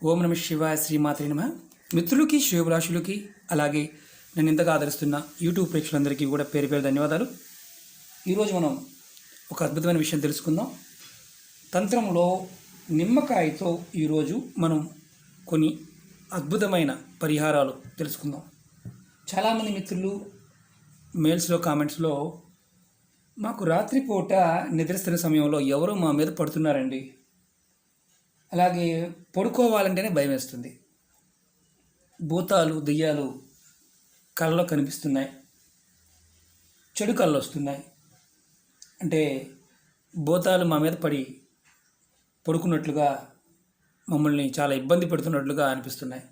ఓం నమ శివాయ శ్రీమాత్రే నమ. మిత్రులకి శ్రేయోభిలాషులకి అలాగే నన్ను ఇంతగా ఆదరిస్తున్న యూట్యూబ్ ప్రేక్షకులందరికీ కూడా పేరు పేరు ధన్యవాదాలు. ఈరోజు మనం ఒక అద్భుతమైన విషయం తెలుసుకుందాం. తంత్రంలో నిమ్మకాయతో ఈరోజు మనం కొన్ని అద్భుతమైన పరిహారాలు తెలుసుకుందాం. చాలామంది మిత్రులు మెయిల్స్లో కామెంట్స్లో మాకు రాత్రిపూట నిద్రిస్తున్న సమయంలో ఎవరో మా మీద పడుతున్నారండి, అలాగే పడుకోవాలంటేనే భయం వేస్తుంది, భూతాలు దెయ్యాలు కళ్ళలో కనిపిస్తున్నాయి, చెడు కళ్ళు వస్తున్నాయి, అంటే భూతాలు మా మీద పడి పడుకున్నట్లుగా మమ్మల్ని చాలా ఇబ్బంది పెడుతున్నట్లుగా అనిపిస్తున్నాయి,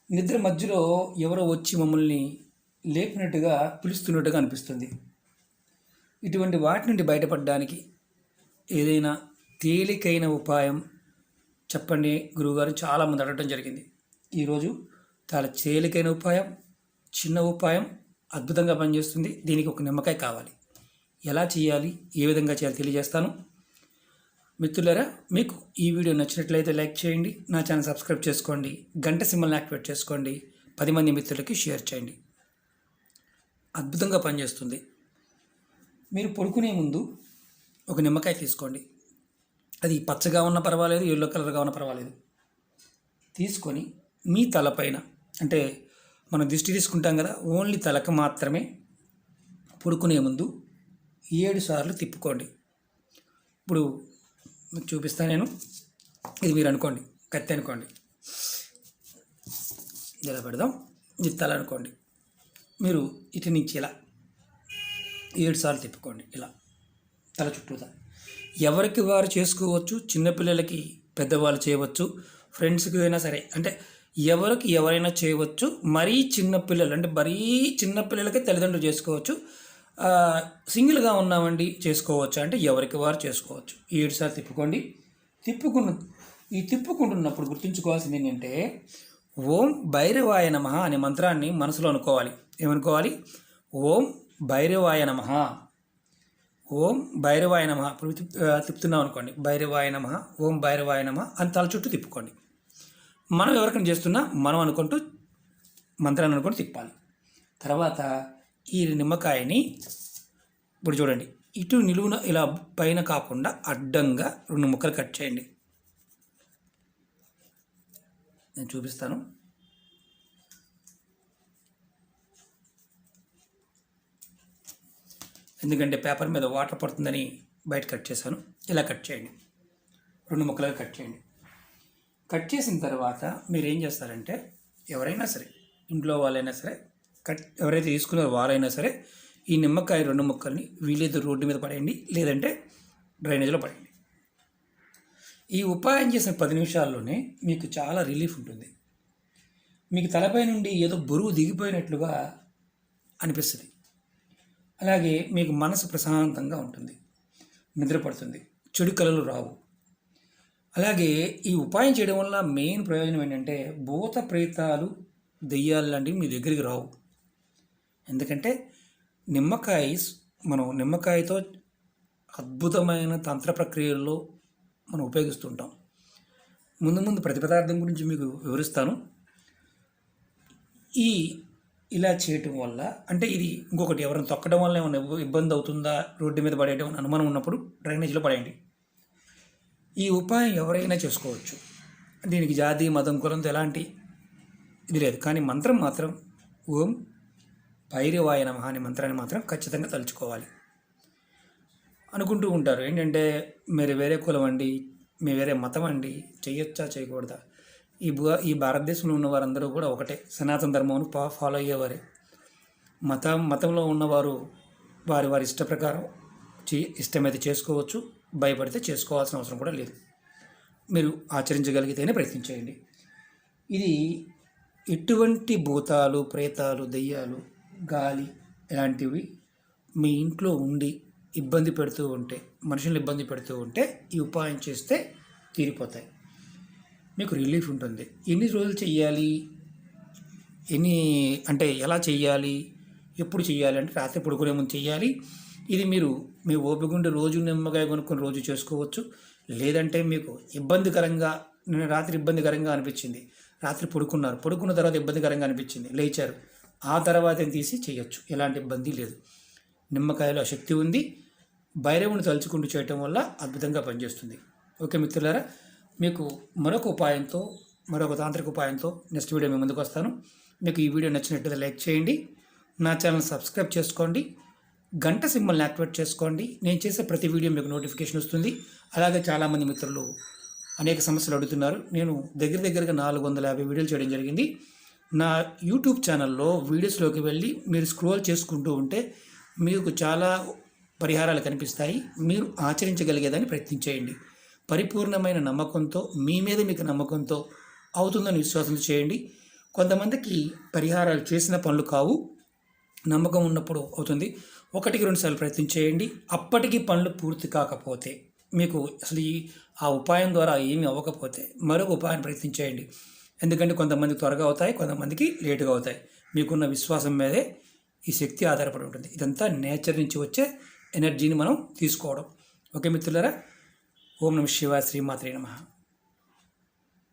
నిద్ర మధ్యలో ఎవరో వచ్చి మమ్మల్ని లేపినట్టుగా పిలుస్తున్నట్టుగా అనిపిస్తుంది. ఇటువంటి వాటి నుండి బయటపడడానికి ఏదైనా తేలికైన ఉపాయం చెప్పండి గురువుగారు, చాలామంది అడగడం జరిగింది. ఈరోజు చాలా తేలికైన ఉపాయం, చిన్న ఉపాయం, అద్భుతంగా పనిచేస్తుంది. దీనికి ఒక నిమ్మకాయ కావాలి. ఎలా చేయాలి, ఏ విధంగా చేయాలి తెలియజేస్తాను. మిత్రులారా, మీకు ఈ వీడియో నచ్చినట్లయితే లైక్ చేయండి, నా ఛానల్ సబ్స్క్రైబ్ చేసుకోండి, గంట సింబల్ని యాక్టివేట్ చేసుకోండి, 10 మంది మిత్రులకి షేర్ చేయండి. అద్భుతంగా పనిచేస్తుంది. మీరు పడుకునే ముందు ఒక నిమ్మకాయ తీసుకోండి. అది పచ్చగా ఉన్న పర్వాలేదు, ఎల్లో కలర్గా ఉన్న పర్వాలేదు. తీసుకొని మీ తలపైన, అంటే మనం దిష్టి తీసుకుంటాం కదా, ఓన్లీ తలకు మాత్రమే పడుకునే ముందు 7 సార్లు తిప్పుకోండి. ఇప్పుడు మీకు చూపిస్తాను నేను. ఇది మీరు అనుకోండి, కత్తి అనుకోండి, ఇలా పెడదాం. ఇది తల అనుకోండి. మీరు ఇటు నుంచి ఇలా 7 సార్లు తిప్పుకోండి, ఇలా తల చుట్టూతా. ఎవరికి వారు చేసుకోవచ్చు, చిన్నపిల్లలకి పెద్దవాళ్ళు చేయవచ్చు, ఫ్రెండ్స్కి అయినా సరే, అంటే ఎవరికి ఎవరైనా చేయవచ్చు. మరీ చిన్నపిల్లలు అంటే మరీ చిన్నపిల్లలకి తల్లిదండ్రులు చేసుకోవచ్చు. సింగిల్గా ఉన్నామండి చేసుకోవచ్చు, అంటే ఎవరికి వారు చేసుకోవచ్చు. 7 సార్లు తిప్పుకోండి. తిప్పుకుంటున్నప్పుడు గుర్తుంచుకోవాల్సింది ఏంటంటే, ఓం భైరవాయ నమః అనే మంత్రాన్ని మనసులో అనుకోవాలి. ఏమనుకోవాలి? ఓం భైరవాయ నమః, ఓం భైరవాయ నమః. ఇప్పుడు తిప్పుతున్నాం అనుకోండి, భైరవాయ నమః, ఓం భైరవాయ నమః అని తల చుట్టూ తిప్పుకోండి. మనం ఎవరికైనా చేస్తున్నా మనం అనుకుంటూ మంత్రాన్ని అనుకుంటూ తిప్పాలి. తర్వాత ఈ నిమ్మకాయని ఇప్పుడు చూడండి, ఇటు నిలువున ఇలా పైన కాకుండా అడ్డంగా 2 ముక్కలు కట్ చేయండి. నేను చూపిస్తాను. ఎందుకంటే పేపర్ మీద వాటర్ పడుతుందని బయట కట్ చేశాను. ఇలా కట్ చేయండి, 2 ముక్కలుగా కట్ చేయండి. కట్ చేసిన తర్వాత మీరు ఏం చేస్తారంటే, ఎవరైనా సరే, ఇంట్లో వాళ్ళైనా సరే, ఎవరైతే తీసుకున్నారో వారైనా సరే, ఈ నిమ్మకాయ 2 ముక్కల్ని వీలైతే రోడ్డు మీద పడేయండి, లేదంటే డ్రైనేజ్లో పడేయండి. ఈ ఉపాయం చేసిన 10 నిమిషాల్లోనే మీకు చాలా రిలీఫ్ ఉంటుంది. మీకు తలపై నుండి ఏదో బరువు దిగిపోయినట్లుగా అనిపిస్తుంది. అలాగే మీకు మనసు ప్రశాంతంగా ఉంటుంది, నిద్రపడుతుంది, చెడు కలలు రావు. అలాగే ఈ ఉపాయం చేయడం వల్ల మెయిన్ ప్రయోజనం ఏంటంటే, భూత ప్రేతాలు దెయ్యాలు లాంటివి మీ దగ్గరికి రావు. ఎందుకంటే మనం నిమ్మకాయతో అద్భుతమైన తంత్ర ప్రక్రియల్లో మనం ఉపయోగిస్తుంటాం. ముందు ప్రతి పదార్థం గురించి మీకు వివరిస్తాను. ఇలా చేయటం వల్ల, అంటే ఇది ఇంకొకటి, ఎవరైనా తొక్కడం వల్ల ఏమైనా ఇబ్బంది అవుతుందా, రోడ్డు మీద పడేయడం అనుమానం ఉన్నప్పుడు డ్రైనేజీలో పడేయండి. ఈ ఉపాయం ఎవరైనా చేసుకోవచ్చు. దీనికి జాతి, మతం, కులంతో ఎలాంటి ఇది లేదు. కానీ మంత్రం మాత్రం ఓం భైరవాయ నమః అనే మంత్రాన్ని మాత్రం ఖచ్చితంగా తలుచుకోవాలి. అనుకుంటూ ఉంటారు ఏంటంటే, మీరు వేరే కులం అండి, మీ వేరే మతం అండి, చేయొచ్చా చేయకూడదా? ఈ భారతదేశంలో ఉన్న వారందరూ కూడా ఒకటే, సనాతన ధర్మం ఫాలో అయ్యేవారే. మతంలో ఉన్నవారు వారి ఇష్ట ప్రకారం ఇష్టమైతే చేసుకోవచ్చు, భయపడితే చేసుకోవాల్సిన అవసరం కూడా లేదు. మీరు ఆచరించగలిగితేనే ప్రయత్నించేయండి. ఇది ఎటువంటి భూతాలు, ప్రేతాలు, దెయ్యాలు, గాలి ఇలాంటివి మీ ఇంట్లో ఉండి ఇబ్బంది పెడుతూ ఉంటే, మనుషులను ఇబ్బంది పెడుతూ ఉంటే ఈ ఉపాయం చేస్తే తీరిపోతాయి. మీకు రిలీఫ్ ఉంటుంది. ఎన్ని రోజులు చెయ్యాలి, అంటే ఎలా చెయ్యాలి, ఎప్పుడు చెయ్యాలి అంటే రాత్రి పడుకునే ముందు చెయ్యాలి. ఇది మీరు మీ ఓపిక ఉండి రోజు నిమ్మకాయ కొనుక్కొని రోజు చేసుకోవచ్చు. లేదంటే మీకు ఇబ్బందికరంగా నేను రాత్రి ఇబ్బందికరంగా అనిపించింది, రాత్రి పడుకున్న తర్వాత ఇబ్బందికరంగా అనిపించింది, లేచారు, ఆ తర్వాత తీసి చేయొచ్చు, ఎలాంటి ఇబ్బంది లేదు. నిమ్మకాయలో ఆ శక్తి ఉంది. భైరవుని తలుచుకుంటూ చేయటం వల్ల అద్భుతంగా పనిచేస్తుంది. ఓకే మిత్రులారా, మీకు మరొక తాంత్రిక ఉపాయంతో నెక్స్ట్ వీడియో మీ ముందుకు వస్తాను. మీకు ఈ వీడియో నచ్చినట్లయితే లైక్ చేయండి, నా ఛానల్ సబ్స్క్రైబ్ చేసుకోండి, గంట సింబల్ని యాక్టివేట్ చేసుకోండి. నేను చేసే ప్రతి వీడియో మీకు నోటిఫికేషన్ వస్తుంది. అలాగే చాలామంది మిత్రులు అనేక సమస్యలు అడుగుతున్నారు. నేను దగ్గరగా 450 వీడియోలు చేయడం జరిగింది. నా యూట్యూబ్ ఛానల్లో వీడియోస్లోకి వెళ్ళి మీరు స్క్రోల్ చేసుకుంటూ ఉంటే మీకు చాలా పరిహారాలు కనిపిస్తాయి. మీరు ఆచరించగలిగేదాన్ని ప్రయత్నించేయండి. పరిపూర్ణమైన నమ్మకంతో, మీ మీద మీకు నమ్మకంతో అవుతుందని విశ్వాసంతో చేయండి. కొంతమందికి పరిహారాలు చేసిన పనులు కావు, నమ్మకం ఉన్నప్పుడు అవుతుంది. 1-2 సార్లు ప్రయత్నం చేయండి. అప్పటికి పనులు పూర్తి కాకపోతే, మీకు అసలు ఆ ఉపాయం ద్వారా ఏమీ అవ్వకపోతే మరొక ఉపాయం ప్రయత్నించేయండి. ఎందుకంటే కొంతమంది త్వరగా అవుతాయి, కొంతమందికి లేటుగా అవుతాయి. మీకున్న విశ్వాసం మీదే ఈ శక్తి ఆధారపడి ఉంటుంది. ఇదంతా నేచర్ నుంచి వచ్చే ఎనర్జీని మనం తీసుకోవడం. ఓకే మిత్రులారా, ఓం నమః శివాయ, శ్రీమాత్రే నమః.